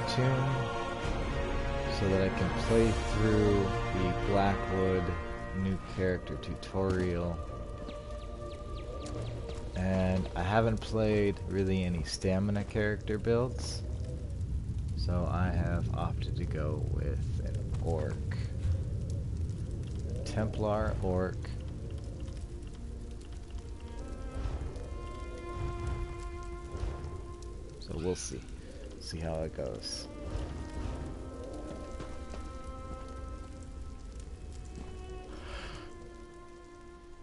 tune so that I can play through the Blackwood new character tutorial. And I haven't played really any stamina character builds, so I have opted to go with an orc. Templar orc. So we'll see how it goes.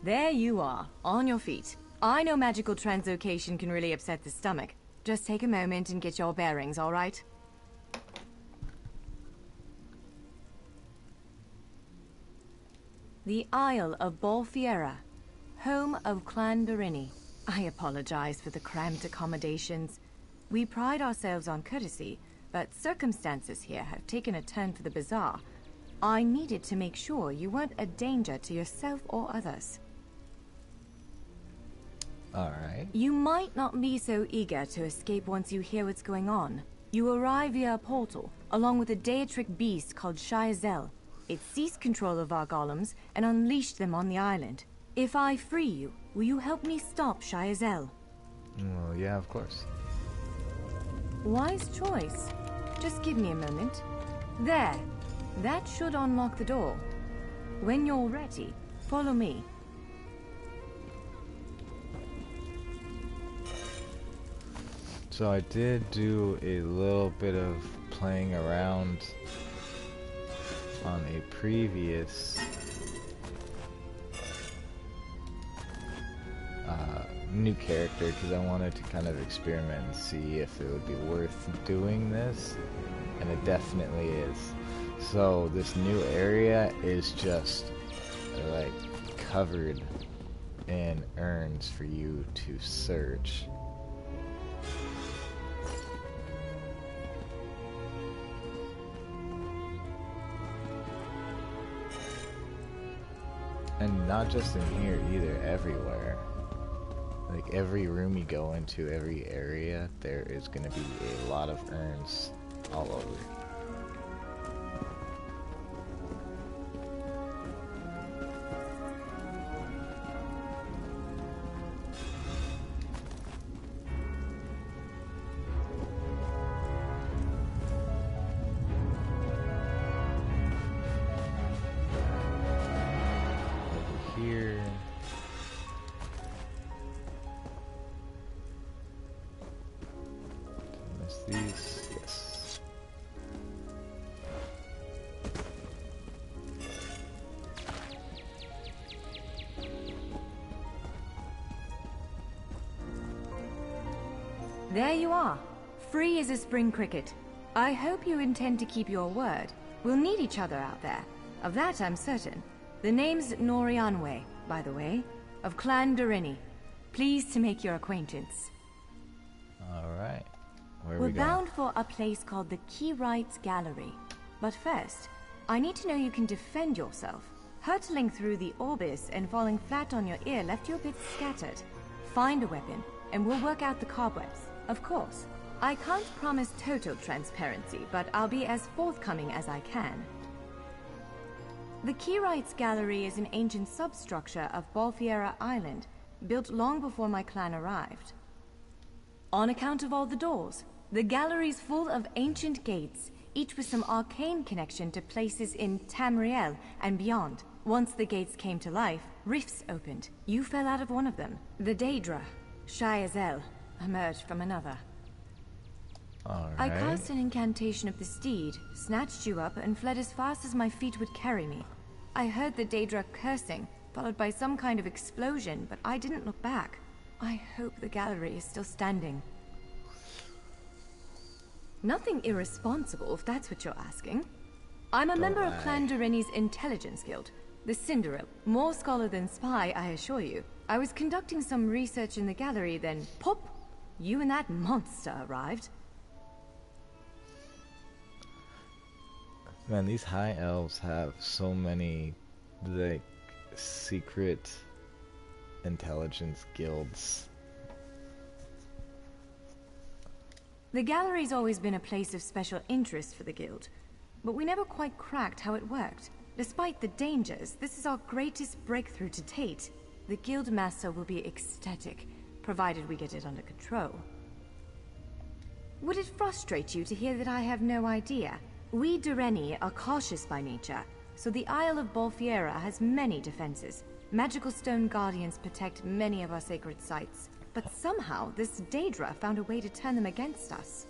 There you are, on your feet. I know magical translocation can really upset the stomach. Just take a moment and get your bearings, all right? The Isle of Bolfiera, home of Clan Berini. I apologize for the cramped accommodations. We pride ourselves on courtesy, but circumstances here have taken a turn for the bizarre. I needed to make sure you weren't a danger to yourself or others. Alright. You might not be so eager to escape once you hear what's going on. You arrive via a portal, along with a Daetric beast called Shiazel. It seized control of our golems and unleashed them on the island. If I free you, will you help me stop Shiazel? Well, yeah, of course. Wise choice. Just give me a moment. There. That should unlock the door. When you're ready, follow me. So I did do a little bit of playing around on a previous new character because I wanted to kind of experiment and see if it would be worth doing this, and it definitely is. So this new area is just like covered in urns for you to search. And not just in here either, everywhere. Like every room you go into, every area, there is going to be a lot of urns all over. Here. Miss these? Yes. There you are. Free as a spring cricket. I hope you intend to keep your word. We'll need each other out there. Of that I'm certain. The name's Norianwe, by the way, of Clan Berini. Pleased to make your acquaintance. Alright. Where are We're we going? bound for a place called the Keyrights Gallery. But first, I need to know you can defend yourself. Hurtling through the Orbis and falling flat on your ear left you a bit scattered. Find a weapon, and we'll work out the cobwebs. Of course. I can't promise total transparency, but I'll be as forthcoming as I can. The Keyrights Gallery is an ancient substructure of Bolfiera Island, built long before my clan arrived. On account of all the doors, the gallery's full of ancient gates, each with some arcane connection to places in Tamriel and beyond. Once the gates came to life, rifts opened. You fell out of one of them. The Daedra, Shiazel, emerged from another. Alright. I cast an incantation of the steed, snatched you up, and fled as fast as my feet would carry me. I heard the Daedra cursing, followed by some kind of explosion, but I didn't look back. I hope the gallery is still standing. Nothing irresponsible, if that's what you're asking. I'm a member of Clan Berini's Intelligence Guild, the Cinderella. More scholar than spy, I assure you. I was conducting some research in the gallery, then pop! You and that monster arrived. Man, these high elves have so many, like, secret intelligence guilds. The gallery's always been a place of special interest for the guild, but we never quite cracked how it worked. Despite the dangers, this is our greatest breakthrough to date. The guild master will be ecstatic, provided we get it under control. Would it frustrate you to hear that I have no idea? We Dureni are cautious by nature, so the Isle of Bolfiera has many defenses. Magical stone guardians protect many of our sacred sites, but somehow this Daedra found a way to turn them against us.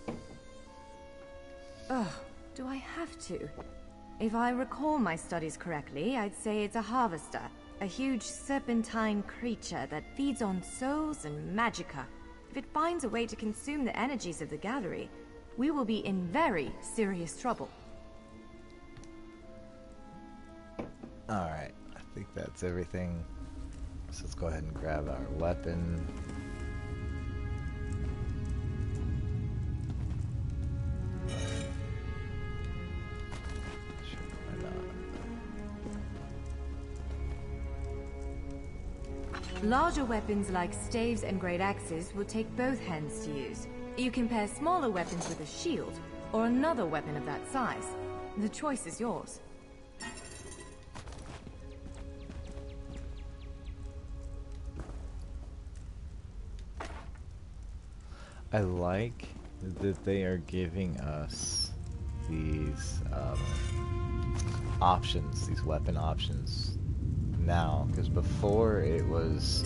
Ugh, do I have to? If I recall my studies correctly, I'd say it's a harvester, a huge serpentine creature that feeds on souls and magicka. If it finds a way to consume the energies of the gallery, we will be in very serious trouble. Alright, I think that's everything. So let's go ahead and grab our weapon. Sure, why not? Larger weapons like staves and great axes will take both hands to use. You can pair smaller weapons with a shield, or another weapon of that size. The choice is yours. I like that they are giving us these options, these weapon options now, because before it was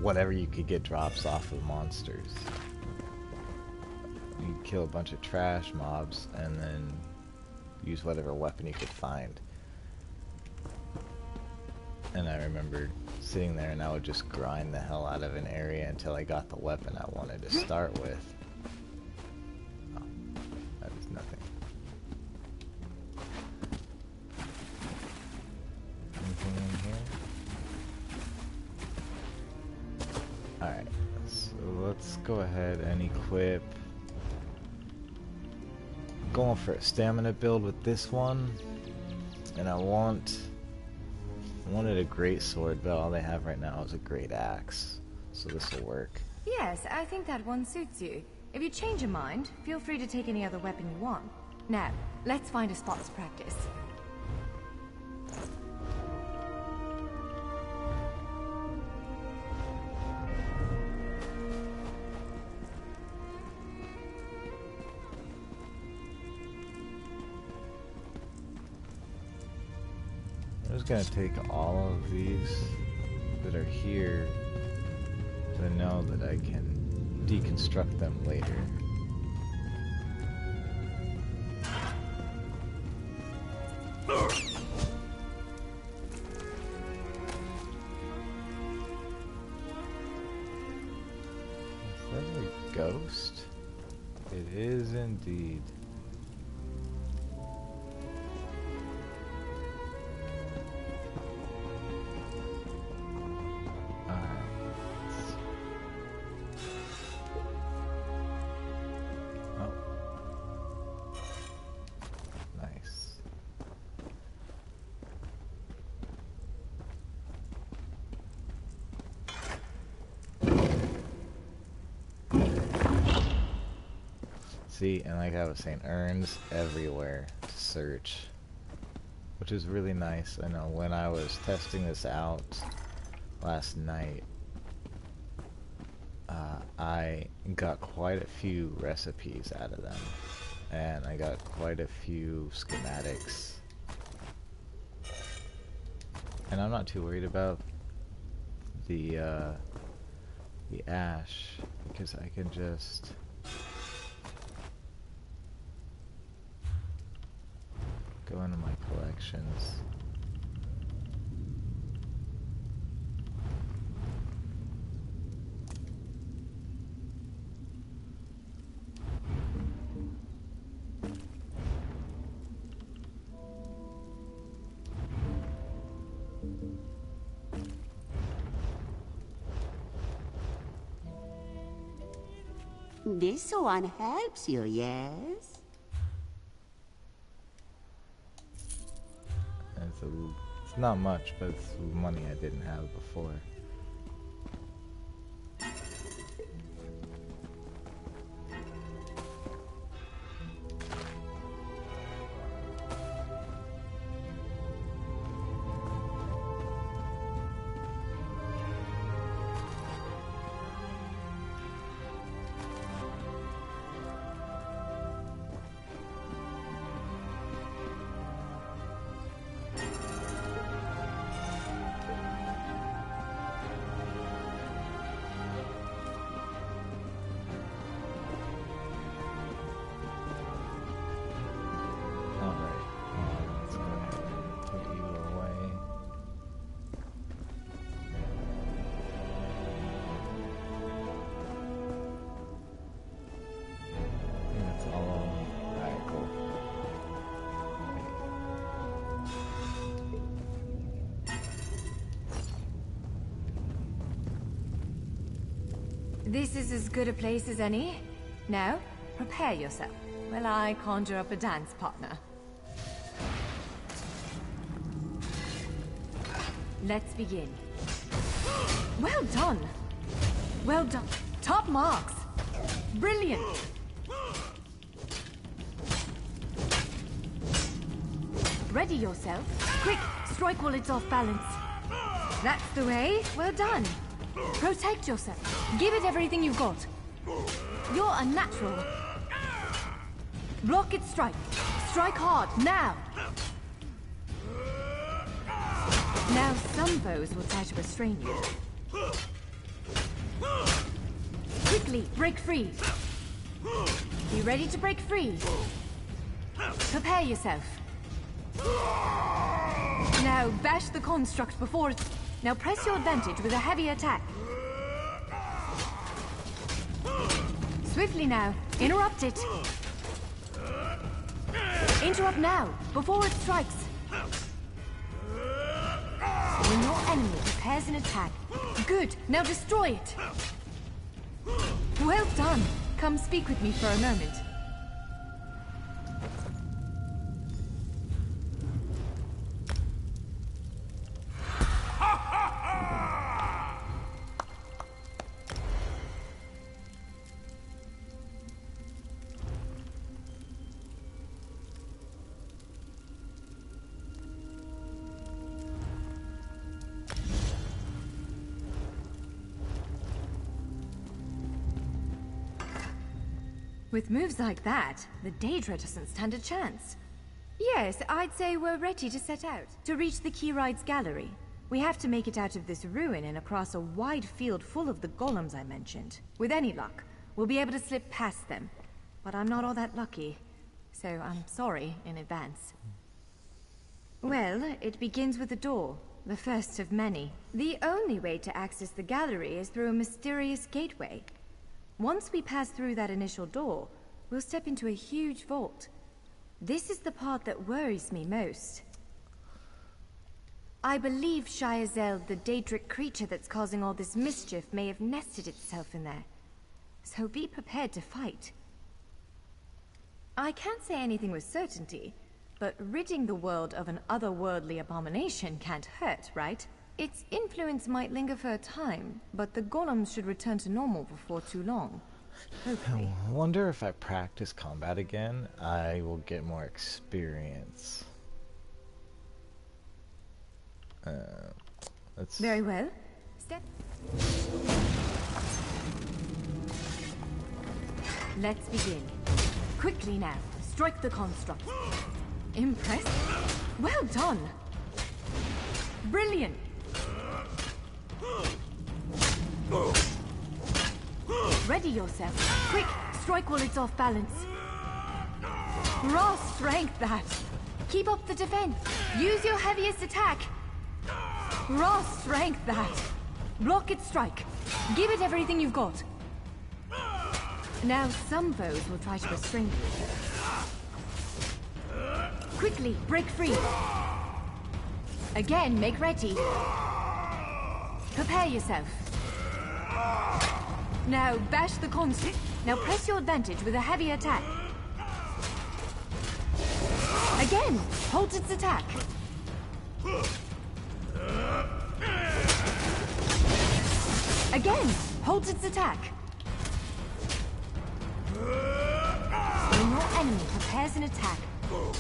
whatever you could get drops off of monsters. You kill a bunch of trash mobs and then use whatever weapon you could find. And I remember sitting there and I would just grind the hell out of an area until I got the weapon I wanted to start with. Oh, that is nothing. Anything in here? Alright, so let's go ahead and equip. I'm going for a stamina build with this one, and I wanted a great sword, but all they have right now is a great axe, so this will work. Yes, I think that one suits you. If you change your mind, feel free to take any other weapon you want. Now, let's find a spot to practice. I'm just gonna take all of these that are here to know that I can deconstruct them later. Is that a ghost? It is indeed. See, and like I was saying, urns everywhere to search, which is really nice. I know when I was testing this out last night, I got quite a few recipes out of them, and I got quite a few schematics, and I'm not too worried about the ash, because I can just go into my collections. This one helps you, yes? It's not much, but it's money I didn't have before. This is as good a place as any. Now, prepare yourself while I conjure up a dance partner. Let's begin. Well done! Well done. Top marks! Brilliant! Ready yourself. Quick, strike while it's off balance. That's the way. Well done. Protect yourself. Give it everything you've got. You're a natural. Block its strike. Strike hard, now! Now some foes will try to restrain you. Quickly, break free. Be ready to break free. Prepare yourself. Now bash the construct before it... Now press your advantage with a heavy attack. Swiftly now. Interrupt it. Interrupt now, before it strikes. When your enemy prepares an attack. Good, now destroy it. Well done. Come speak with me for a moment. With moves like that, the Daedra doesn't stand a chance. Yes, I'd say we're ready to set out. To reach the Keyride's gallery, we have to make it out of this ruin and across a wide field full of the golems I mentioned. With any luck, we'll be able to slip past them. But I'm not all that lucky, so I'm sorry in advance. Well, it begins with a door, the first of many. The only way to access the gallery is through a mysterious gateway. Once we pass through that initial door, we'll step into a huge vault. This is the part that worries me most. I believe Shiazel, the Daedric creature that's causing all this mischief, may have nested itself in there. So be prepared to fight. I can't say anything with certainty, but ridding the world of an otherworldly abomination can't hurt, right? Its influence might linger for a time, but the golems should return to normal before too long. Hopefully. I wonder if I practice combat again, I will get more experience. Let's... Very well. Step. Let's begin. Quickly now. Strike the construct. Impressive. Well done. Brilliant. Ready yourself. Quick, strike while it's off balance. Raw strength, that. Keep up the defense. Use your heaviest attack. Raw strength, that. Block its strike. Give it everything you've got. Now some foes will try to restrain you. Quickly, break free. Again, make ready. Prepare yourself. Now bash the construct. Now press your advantage with a heavy attack. Again, hold its attack. Again, hold its attack. When your enemy prepares an attack.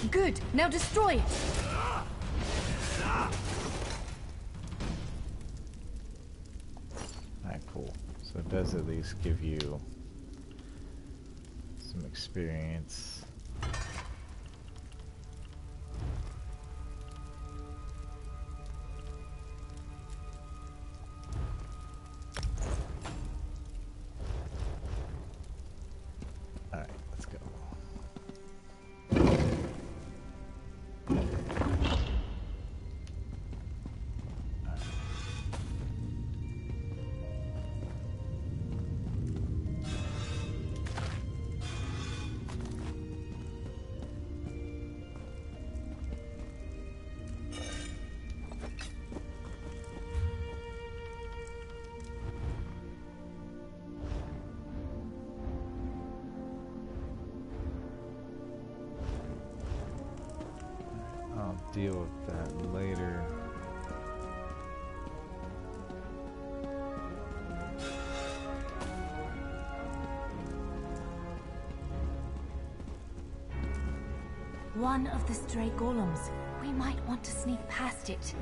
Good, now destroy it. Alright, cool. So it does at least give you some experience. Alright, let's go. deal with that later. One of the stray golems. We might want to sneak past it.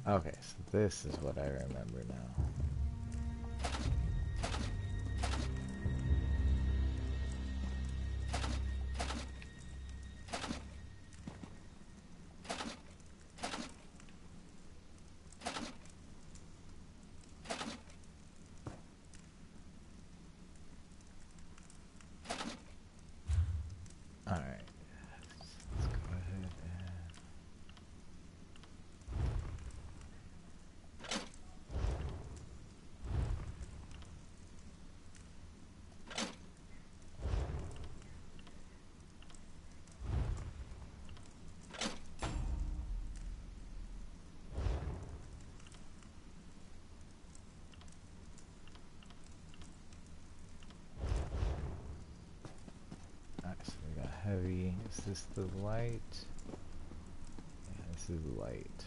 Okay, so this is what I remember now. Alright, let's go ahead and... So we got heavy. Is this the light? Yeah, this is the light.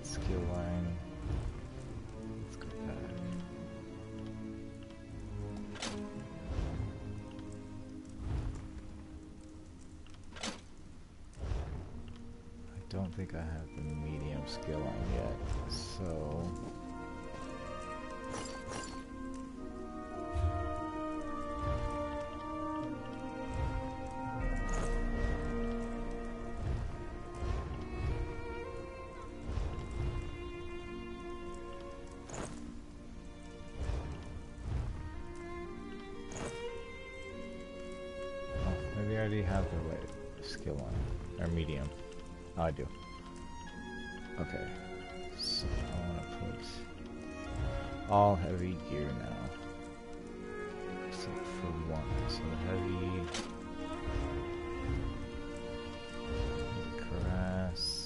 Skill line. Let's go back. I don't think I have the medium skill line yet, so I already have the right skill on, or medium. Oh, I do. Okay, so I want to put all heavy gear now, except for one. So heavy, cuirass.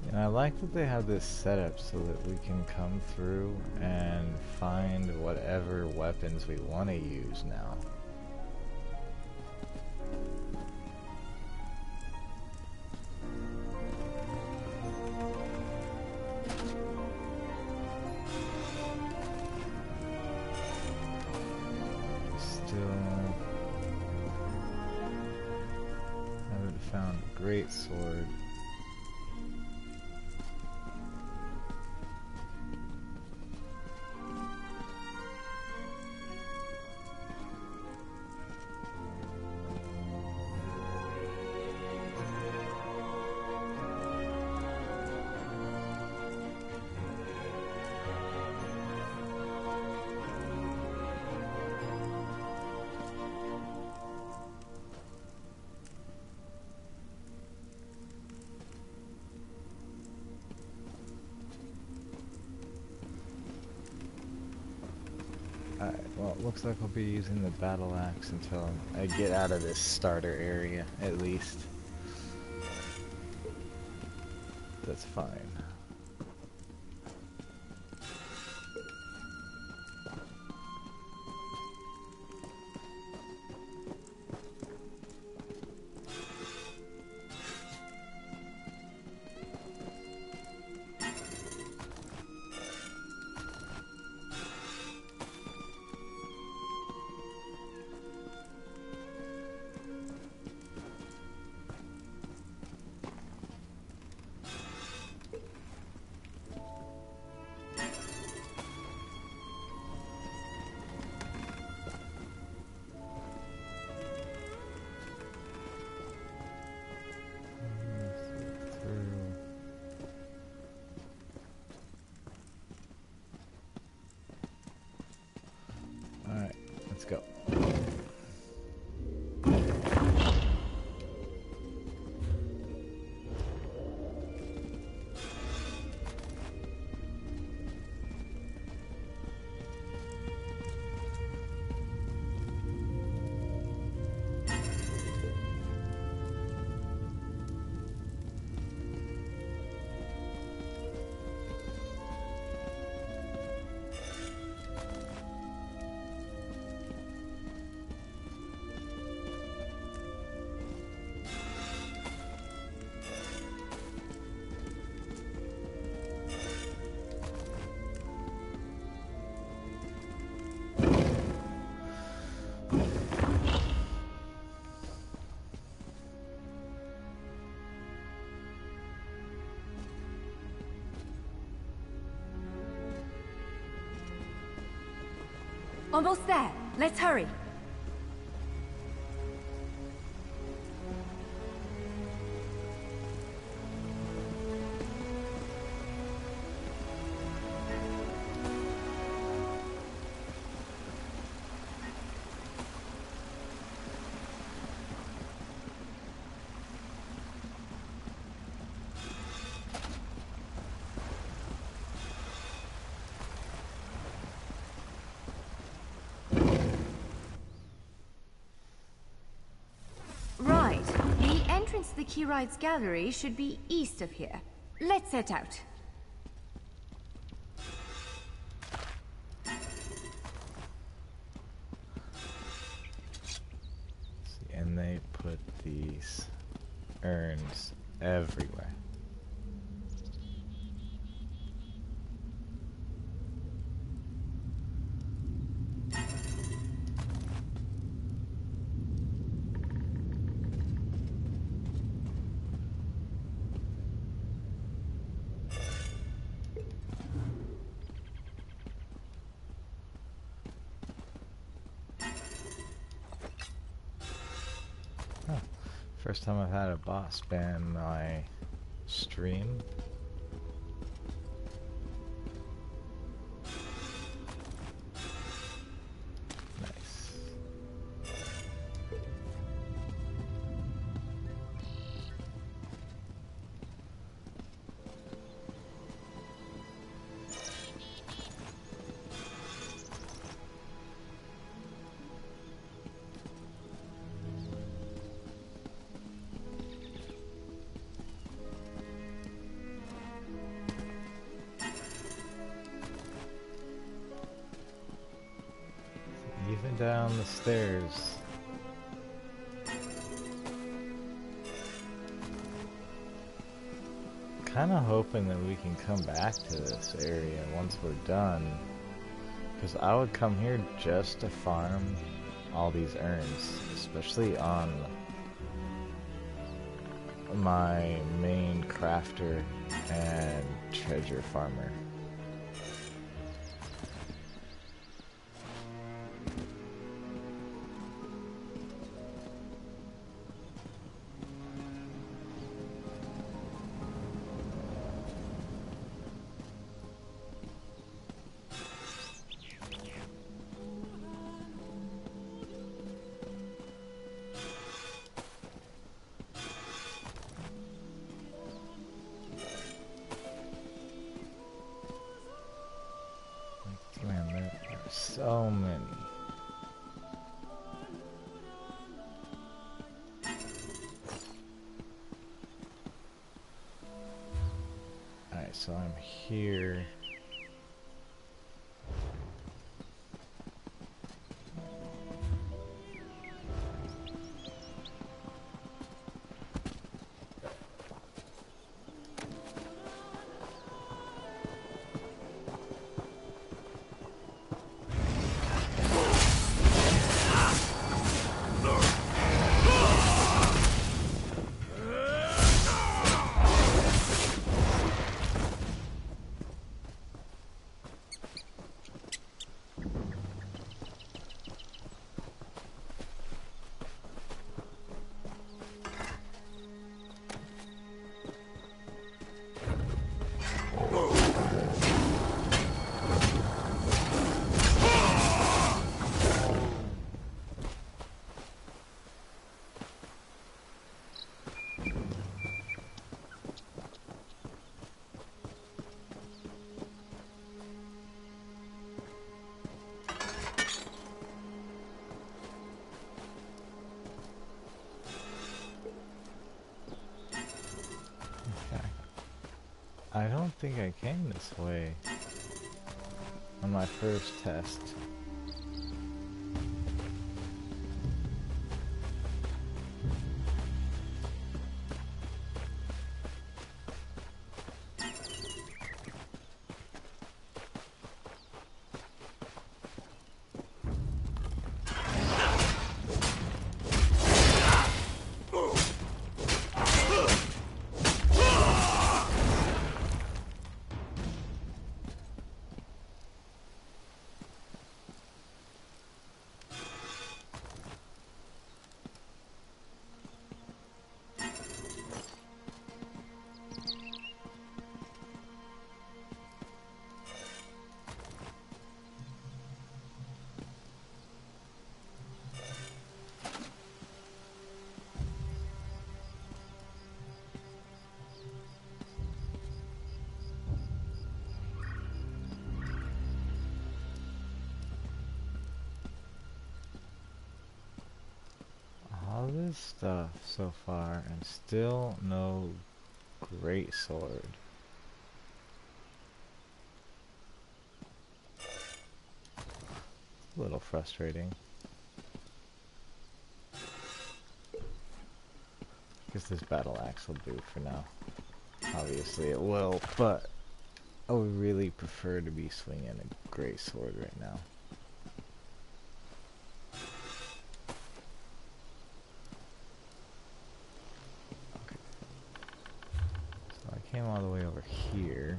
And I like that they have this setup so that we can come through and find whatever weapons we want to use now. great sword. Alright, well, it looks like I'll be using the battle axe until I get out of this starter area, at least. That's fine. Alright, let's go. Almost there. Let's hurry. Right. The entrance to the Keyride's gallery should be east of here. Let's set out. See, and they put these urns everywhere. First time I've had a boss ban my stream. Nice. Even down the stairs. Kinda hoping that we can come back to this area once we're done. Because I would come here just to farm all these urns. Especially on my main crafter and treasure farmer. Man, there are so many. Alright, so I'm here. I don't think I came this way on my first test. All this stuff so far and still no great sword. A little frustrating. Guess this battle axe will do for now. Obviously it will, but I would really prefer to be swinging a great sword right now. Came all the way over here.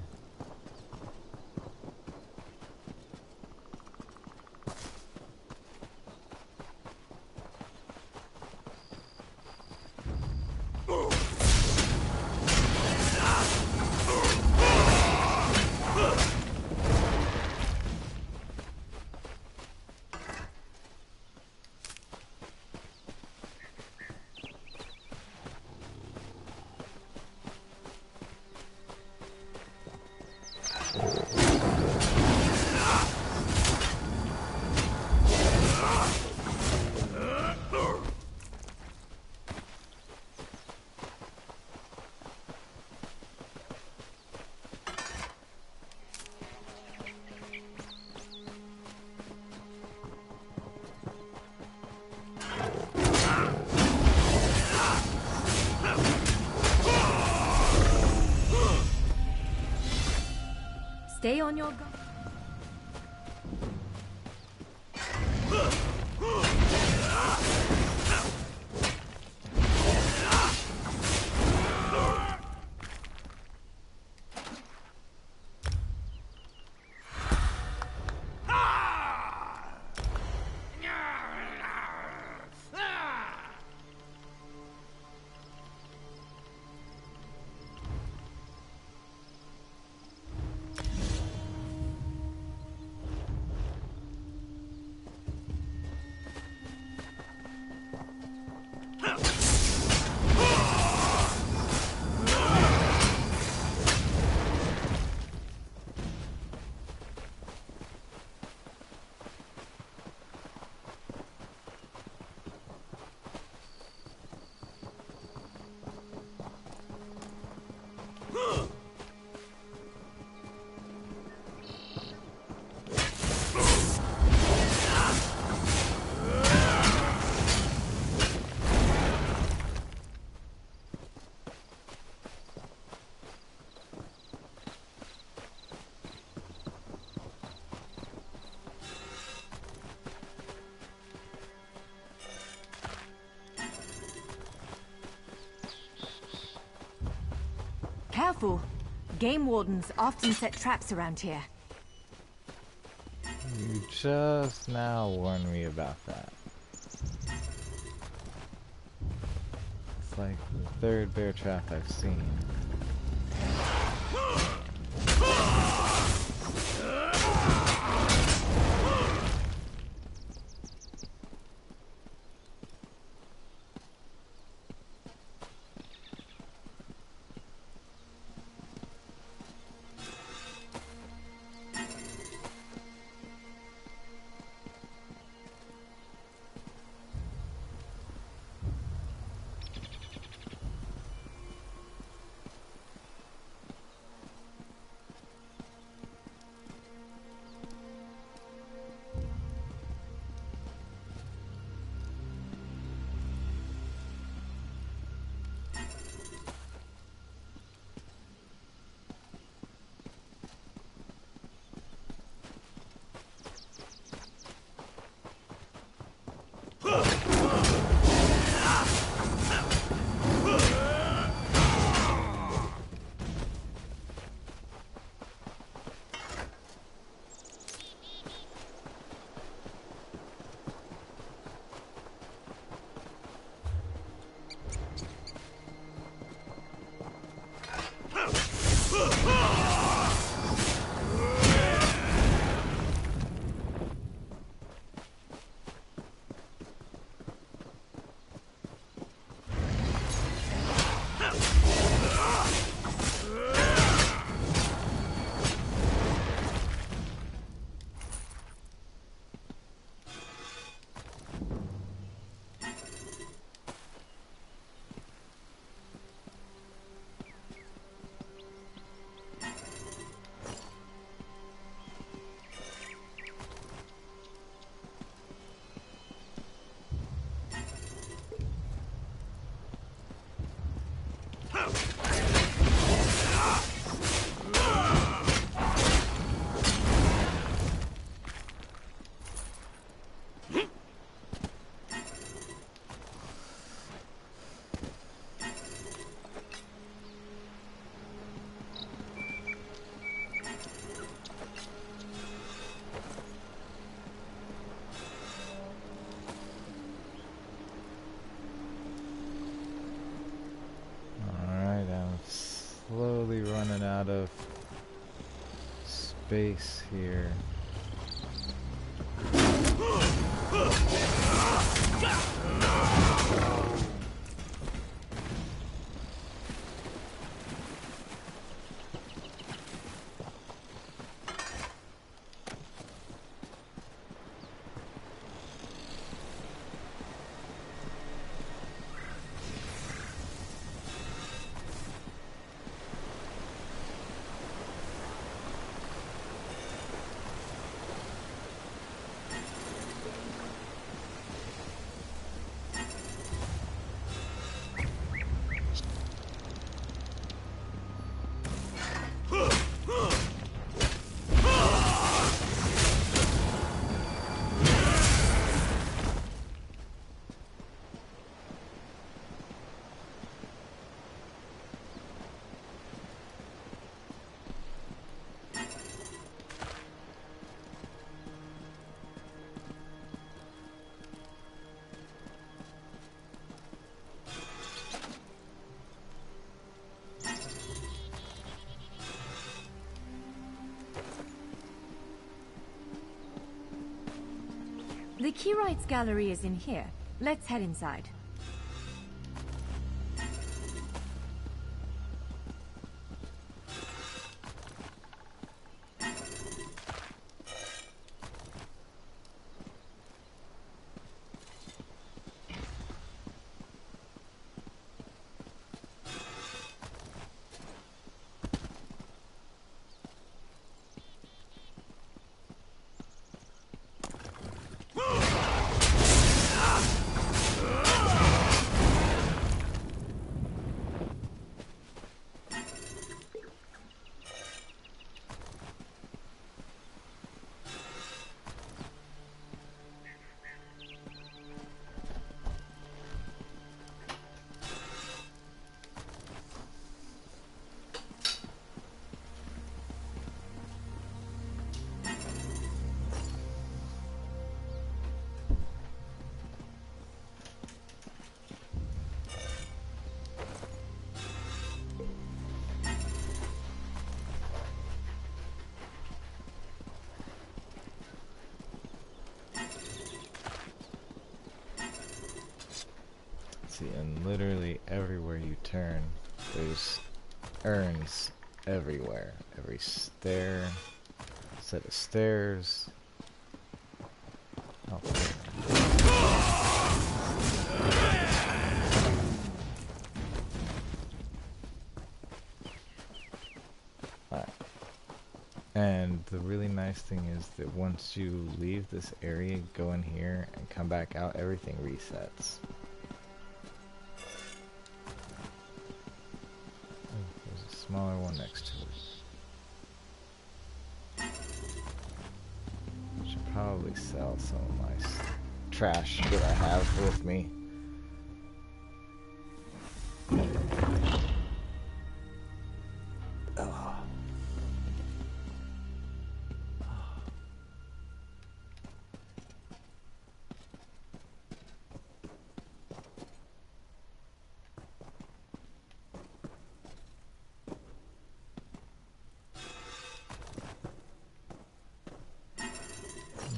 Stay on your guard. Careful. Game wardens often set traps around here. You just now warned me about that. It's like the third bear trap I've seen. Slowly running out of space here. The Key Rights Gallery is in here. Let's head inside. literally everywhere you turn, there's urns everywhere. Every stair, set of stairs. Oh. Alright. And the really nice thing is that once you leave this area, go in here and come back out, everything resets. Oh, there's a smaller one next to it. I should probably sell some of my trash that I have with me.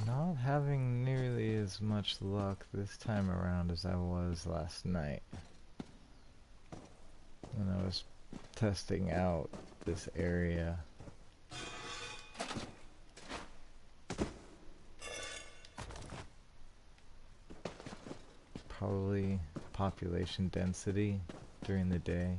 Not having nearly as much luck this time around as I was last night when I was testing out this area. Probably population density during the day.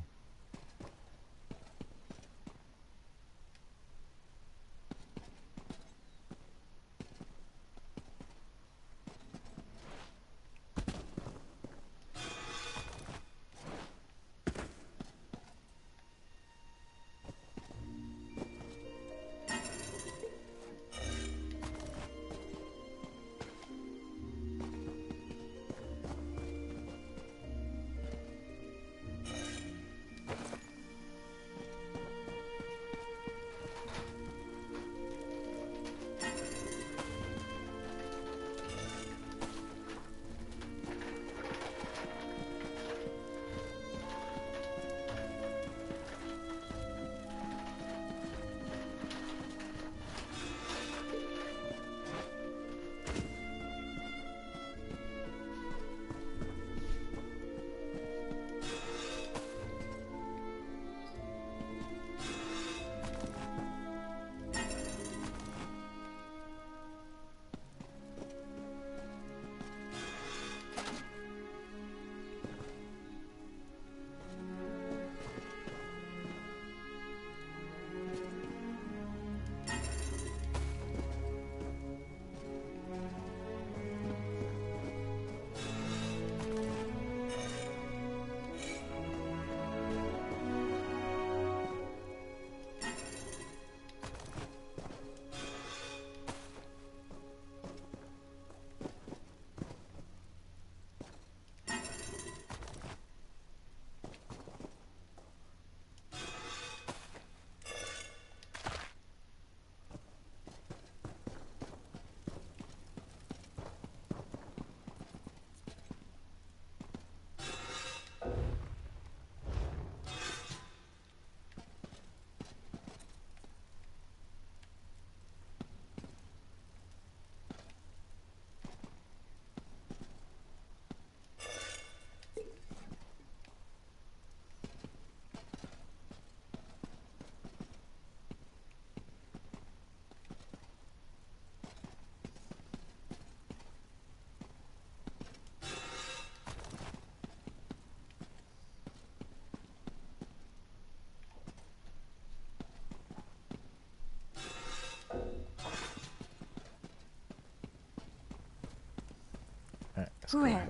Well,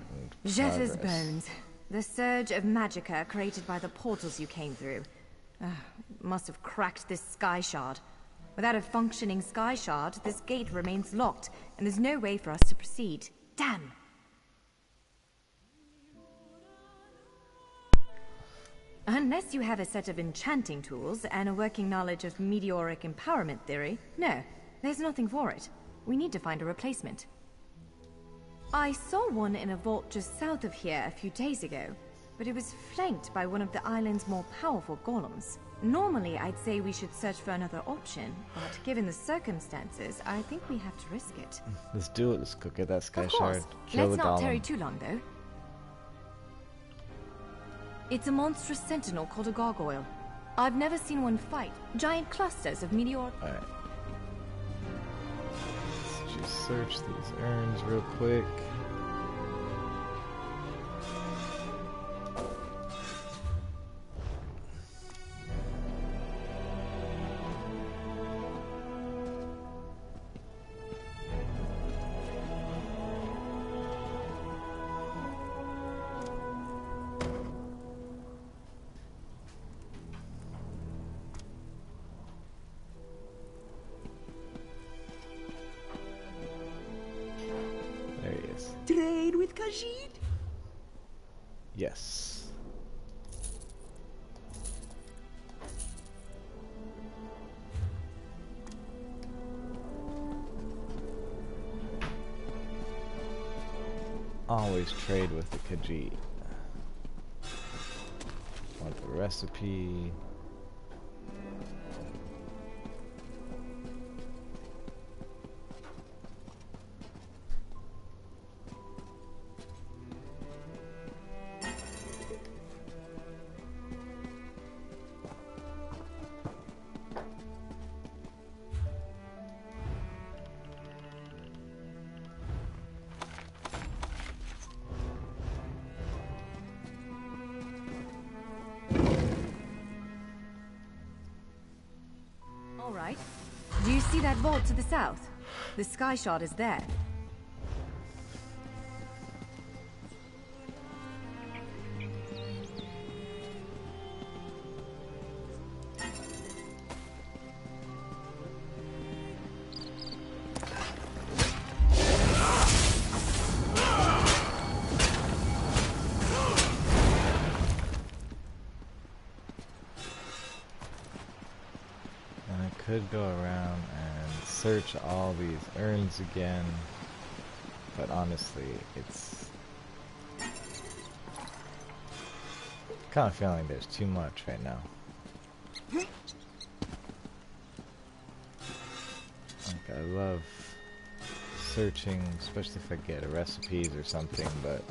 Jessa's bones. The surge of magicka created by the portals you came through. Must have cracked this sky shard. Without a functioning sky shard, this gate remains locked, and there's no way for us to proceed. Damn! Unless you have a set of enchanting tools and a working knowledge of meteoric empowerment theory, no, there's nothing for it. We need to find a replacement. I saw one in a vault just south of here a few days ago, but it was flanked by one of the island's more powerful golems. Normally, I'd say we should search for another option, but given the circumstances, I think we have to risk it. Let's do it. Let's go get that sky Of course. shard. Kill Let's the not golem. tarry too long, though. It's a monstrous sentinel called a gargoyle. I've never seen one fight. Giant clusters of meteor... Alright. Let's just search these urns real quick. Trade with Khajiit? Yes. Always trade with the Khajiit. Want the recipe. Alright. Do you see that vault to the south? The sky shard is there. Could go around and search all these urns again, but honestly, it's kind of feeling there's too much right now. Like, I love searching, especially if I get recipes or something, but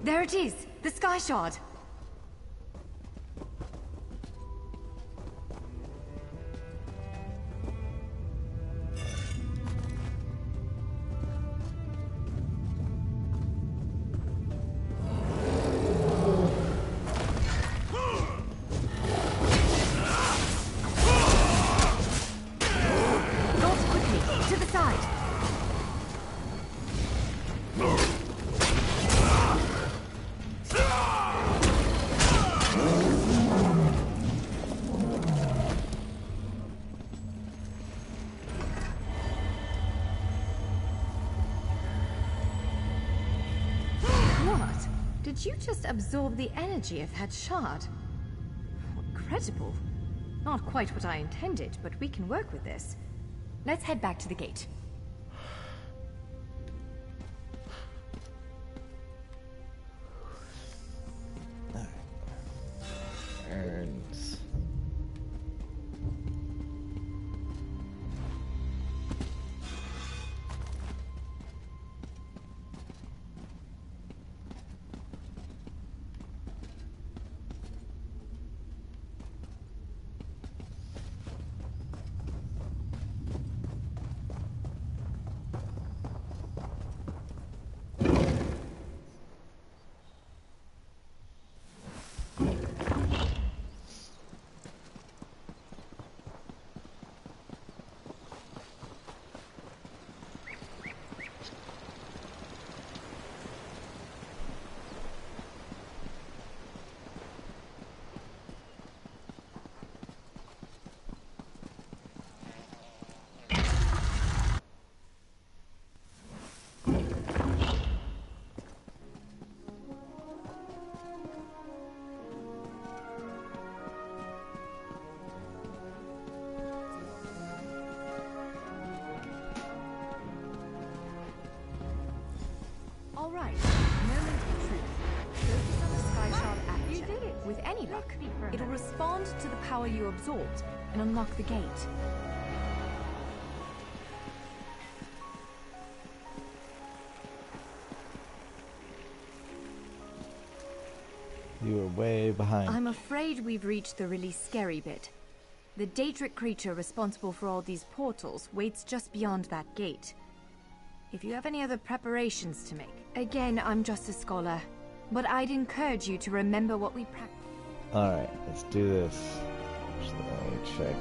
There it is! The sky shard! Did you just absorb the energy of that shard? Incredible. Not quite what I intended, but we can work with this. Let's head back to the gate. Urns. luck. It'll respond to the power you absorbed and unlock the gate. You were way behind. I'm afraid we've reached the really scary bit. The Daedric creature responsible for all these portals waits just beyond that gate. If you have any other preparations to make. Again, I'm just a scholar, but I'd encourage you to remember what we practiced. Alright, let's do this. Just let me check.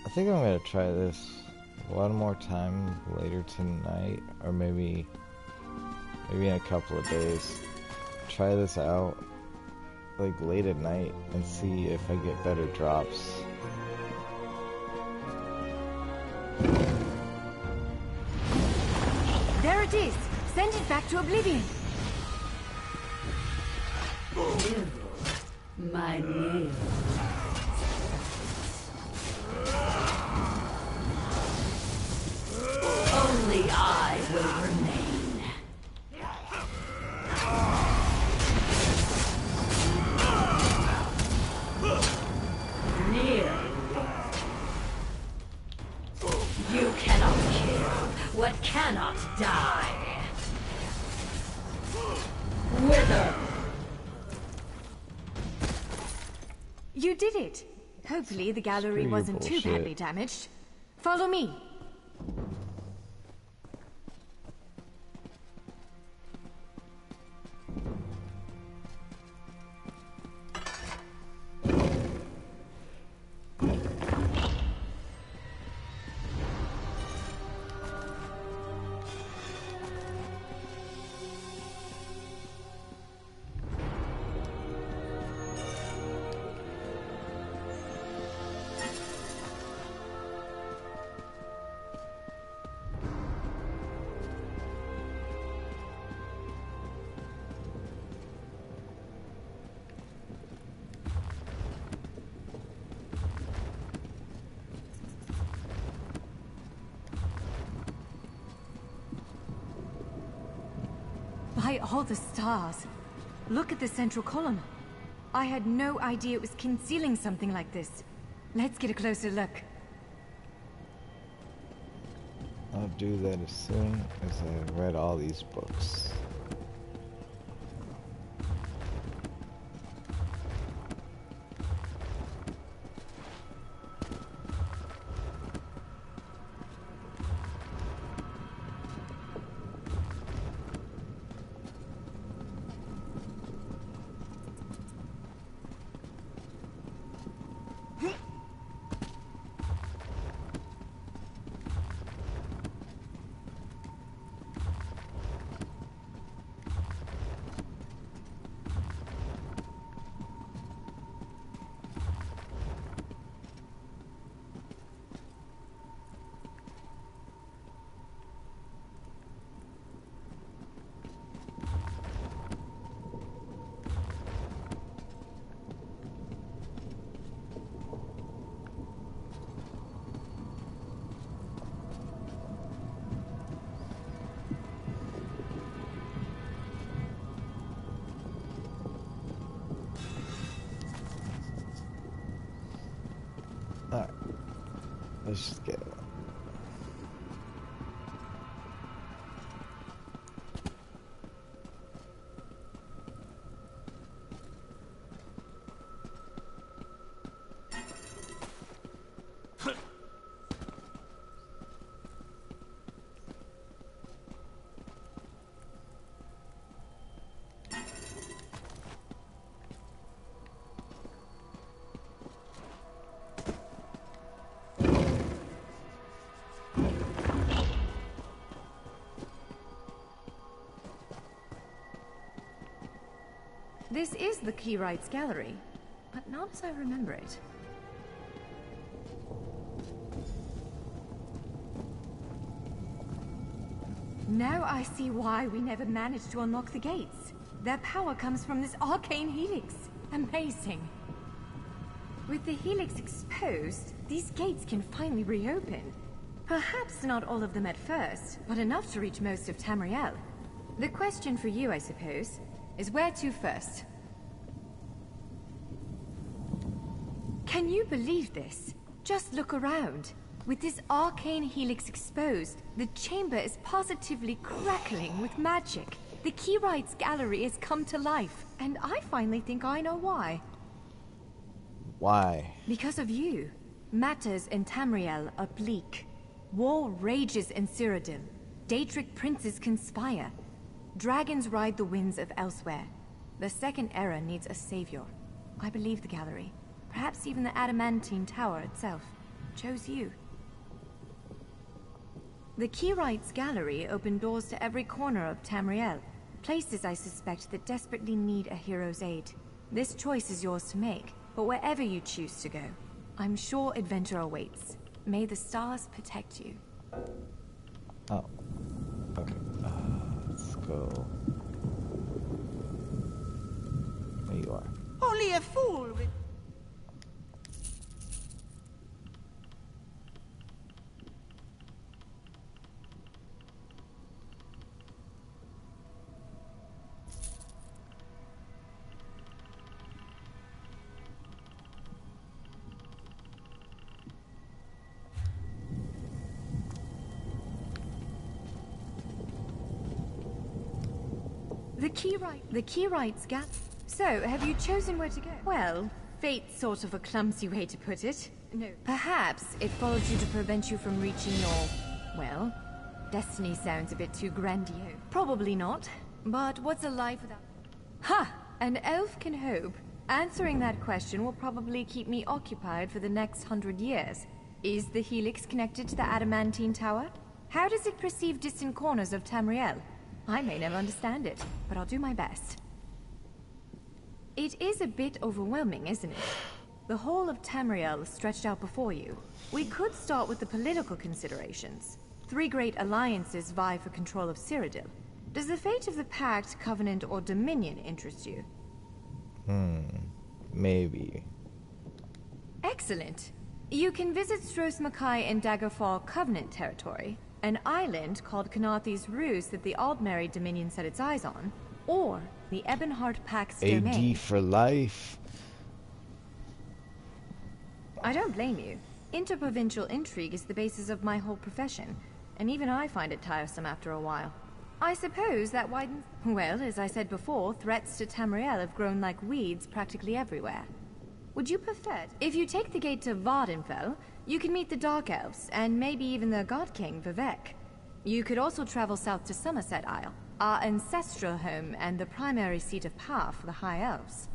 I think I'm gonna try this one more time later tonight, or maybe in a couple of days. Try this out like late at night and see if I get better drops. There it is! Send it back to oblivion! My name. Only I will remain. Near. You cannot kill what cannot die. Wither. You did it! Hopefully the gallery wasn't too badly damaged. Follow me! By all the stars! Look at the central column. I had no idea it was concealing something like this. Let's get a closer look. I'll do that as soon as I read all these books. Alright, let's just get it. This is the Keyrights Gallery, but not as I remember it. Now I see why we never managed to unlock the gates. Their power comes from this arcane helix. Amazing. With the helix exposed, these gates can finally reopen. Perhaps not all of them at first, but enough to reach most of Tamriel. The question for you, I suppose, is where to first? Can you believe this? Just look around. With this arcane helix exposed, the chamber is positively crackling with magic. The Keyrights Gallery has come to life, and I finally think I know why. Why? Because of you. Matters in Tamriel are bleak. War rages in Cyrodiil. Daedric princes conspire. Dragons ride the winds of elsewhere. The Second Era needs a savior. I believe the gallery, perhaps even the Adamantine Tower itself, chose you. The Keyrights Gallery opened doors to every corner of Tamriel, places I suspect that desperately need a hero's aid. This choice is yours to make, but wherever you choose to go, I'm sure adventure awaits. May the stars protect you. Oh. Okay. Let's go. There you are. Only a fool with... The Keyrights Gallery. So, have you chosen where to go? Well, fate's sort of a clumsy way to put it. No. Perhaps it followed you to prevent you from reaching your... well, destiny sounds a bit too grandiose. Probably not. But what's a life without... Ha! An elf can hope. Answering that question will probably keep me occupied for the next 100 years. Is the Helix connected to the Adamantine Tower? How does it perceive distant corners of Tamriel? I may never understand it, but I'll do my best. It is a bit overwhelming, isn't it? The whole of Tamriel stretched out before you. We could start with the political considerations. 3 great alliances vie for control of Cyrodiil. Does the fate of the Pact, Covenant, or Dominion interest you? Maybe. Excellent. You can visit Stros Makai in Daggerfall Covenant territory, an island called Kanathi's Ruse that the Aldmeri Dominion set its eyes on, or the Ebonheart Pact's domain. AD for life. I don't blame you. Interprovincial intrigue is the basis of my whole profession, and even I find it tiresome after a while. I suppose that widens... Well, as I said before, threats to Tamriel have grown like weeds practically everywhere. Would you prefer... If you take the gate to Vardenfell, you can meet the Dark Elves, and maybe even the God King, Vivek. You could also travel south to Somerset Isle, our ancestral home and the primary seat of power for the High Elves.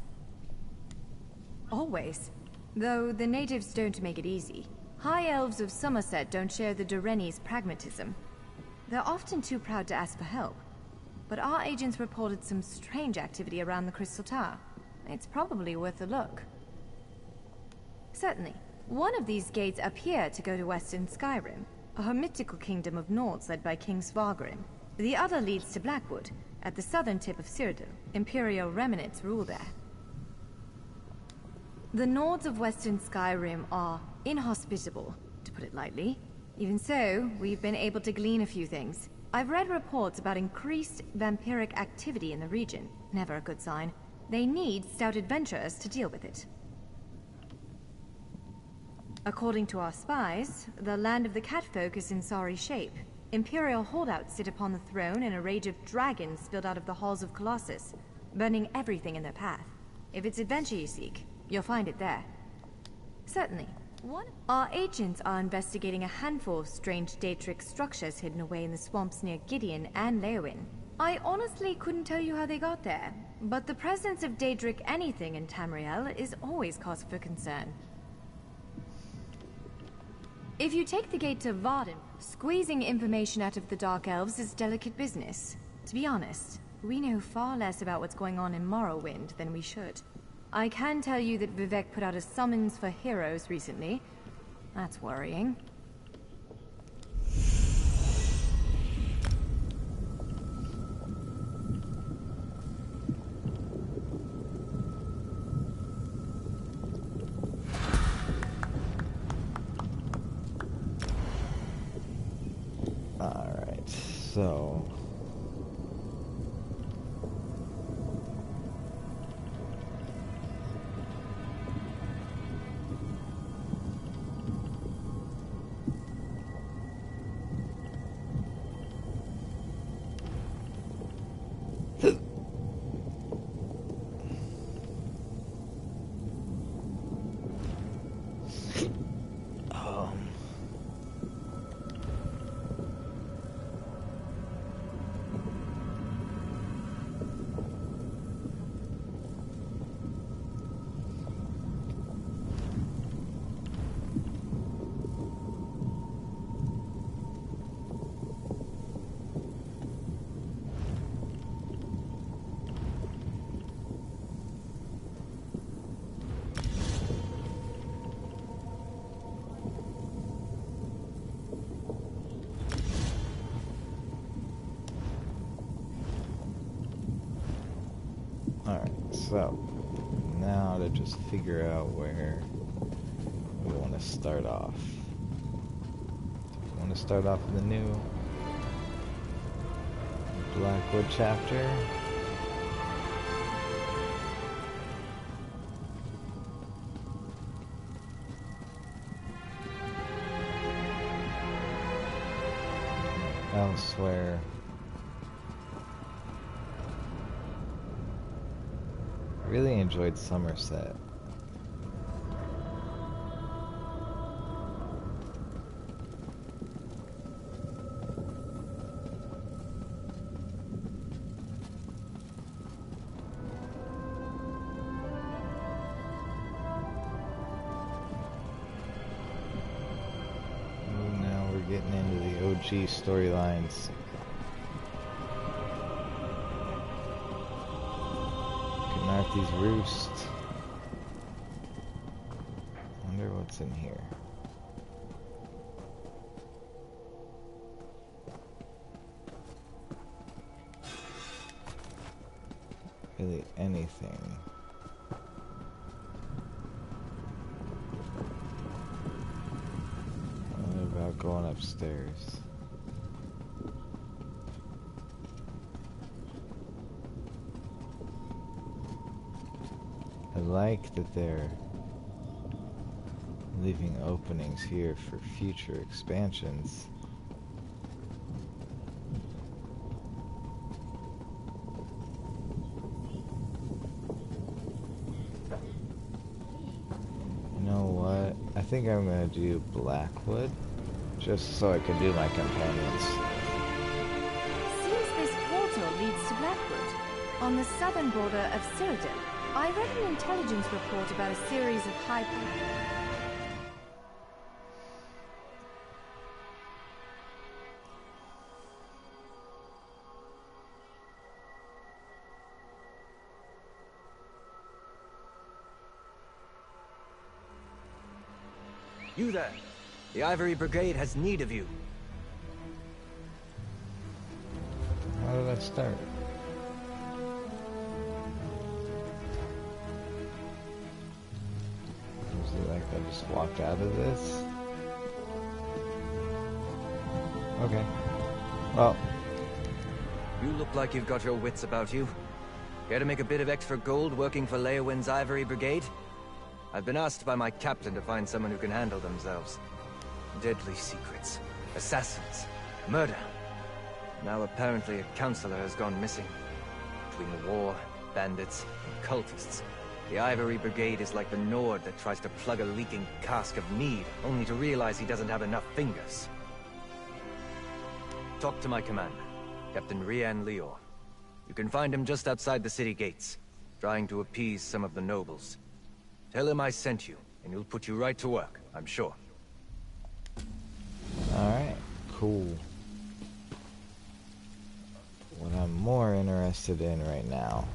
Always. Though the natives don't make it easy. High Elves of Somerset don't share the Durrani's pragmatism. They're often too proud to ask for help. But our agents reported some strange activity around the Crystal Tower. It's probably worth a look. Certainly. One of these gates appear to go to Western Skyrim, a hermitical kingdom of Nords led by King Svargrim. The other leads to Blackwood, at the southern tip of Cyrodiil. Imperial remnants rule there. The Nords of Western Skyrim are inhospitable, to put it lightly. Even so, we've been able to glean a few things. I've read reports about increased vampiric activity in the region. Never a good sign. They need stout adventurers to deal with it. According to our spies, the land of the catfolk is in sorry shape. Imperial holdouts sit upon the throne and a rage of dragons spilled out of the halls of Colossus, burning everything in their path. If it's adventure you seek, you'll find it there. Certainly. Our agents are investigating a handful of strange Daedric structures hidden away in the swamps near Gideon and Leowyn. I honestly couldn't tell you how they got there, but the presence of Daedric anything in Tamriel is always cause for concern. If you take the gate to Varden, squeezing information out of the Dark Elves is delicate business. To be honest, we know far less about what's going on in Morrowind than we should. I can tell you that Vivek put out a summons for heroes recently. That's worrying. So... Alright, so now to just figure out where we want to start off. We want to start off in the new Blackwood Chapter. Elsewhere. I really enjoyed Somerset. Now we're getting into the OG storylines. Marthy's Roost. Wonder what's in here. Really anything. What about going upstairs? I like that they're leaving openings here for future expansions. You know what? I think I'm gonna do Blackwood, just so I can do my companions. Seems this portal leads to Blackwood, on the southern border of Cyrodiil. I read an intelligence report about a series of high... You there! The Ivory Brigade has need of you. How did that start? Like I just walked out of this. Okay. Well. You look like you've got your wits about you. Care to make a bit of extra gold working for Leowin's Ivory Brigade? I've been asked by my captain to find someone who can handle themselves. Deadly secrets, assassins, murder. Now apparently a counselor has gone missing. Between the war, bandits, and cultists, the Ivory Brigade is like the Nord that tries to plug a leaking cask of mead, only to realize he doesn't have enough fingers. Talk to my commander, Captain Rian Lior. You can find him just outside the city gates, trying to appease some of the nobles. Tell him I sent you, and he'll put you right to work, I'm sure. Alright, cool. What I'm more interested in right now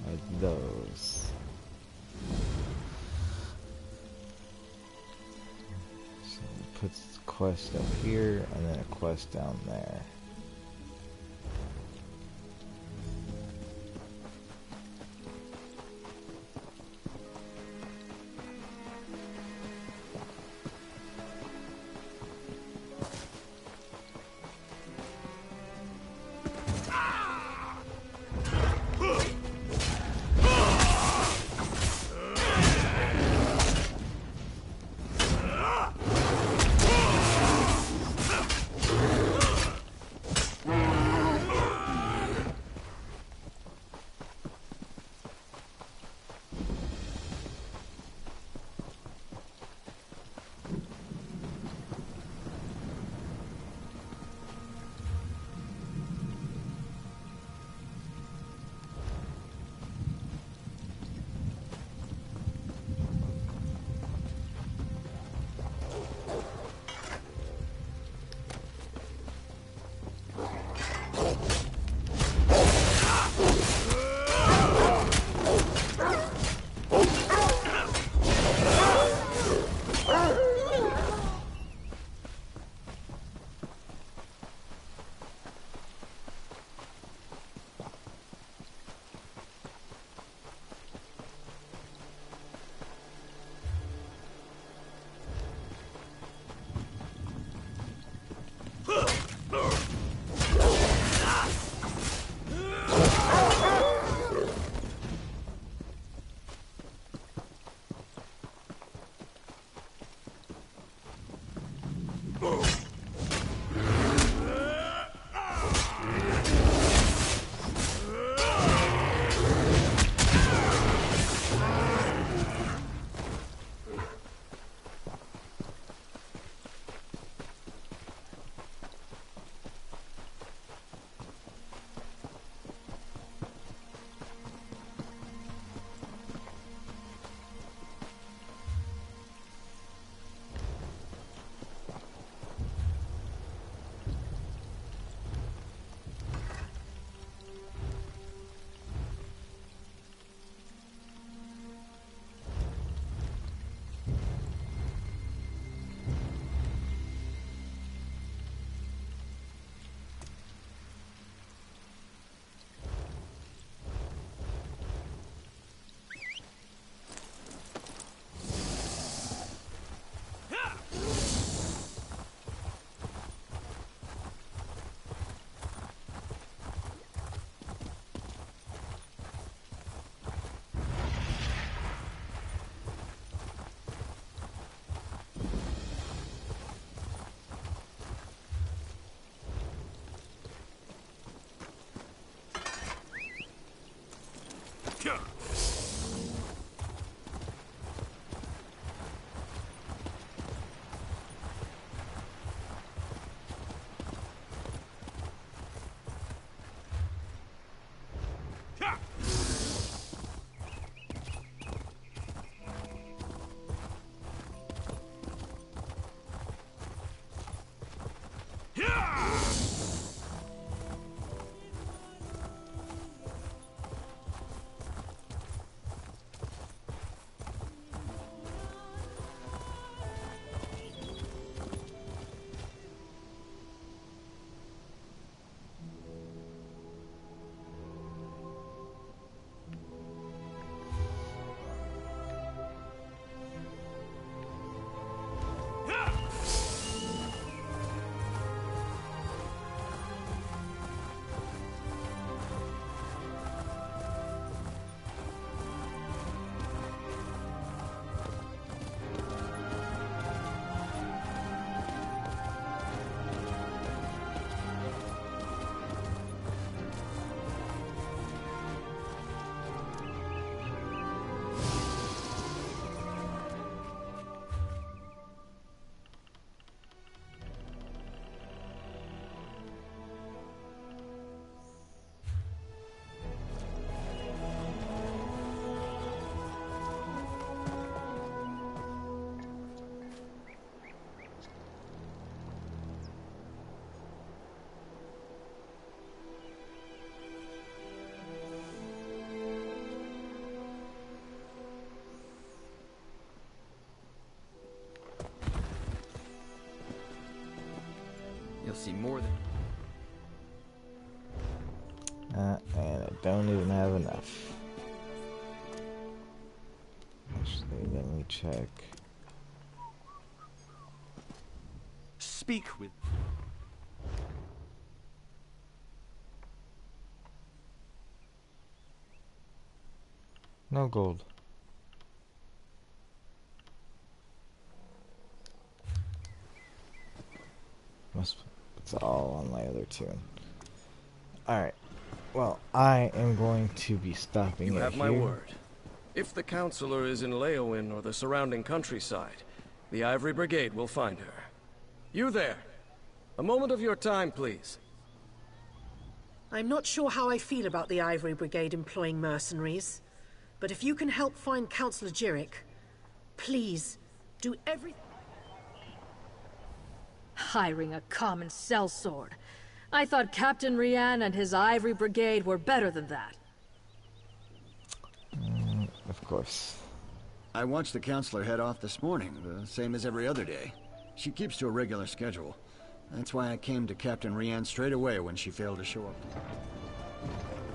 are those. So it puts the quest up here and then a quest down there. see more than... And I don't even have enough. Actually, let me check. Speak with... No gold. It's all on my other tune. Alright. Well, I am going to be stopping You it have my here. word. If the counselor is in Leowin or the surrounding countryside, the Ivory Brigade will find her. You there! A moment of your time, please. I'm not sure how I feel about the Ivory Brigade employing mercenaries, but if you can help find Councillor Jirick, please, do everything... Hiring a common sellsword. I thought Captain Rian and his Ivory Brigade were better than that. Of course. I watched the counselor head off this morning, the same as every other day. She keeps to a regular schedule. That's why I came to Captain Rian straight away when she failed to show up.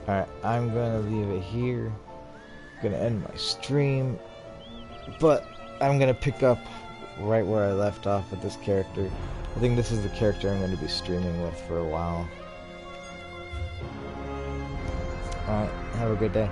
Alright, I'm gonna leave it here. Gonna end my stream. But I'm gonna pick up right where I left off with this character. I think this is the character I'm going to be streaming with for a while. Alright, have a good day.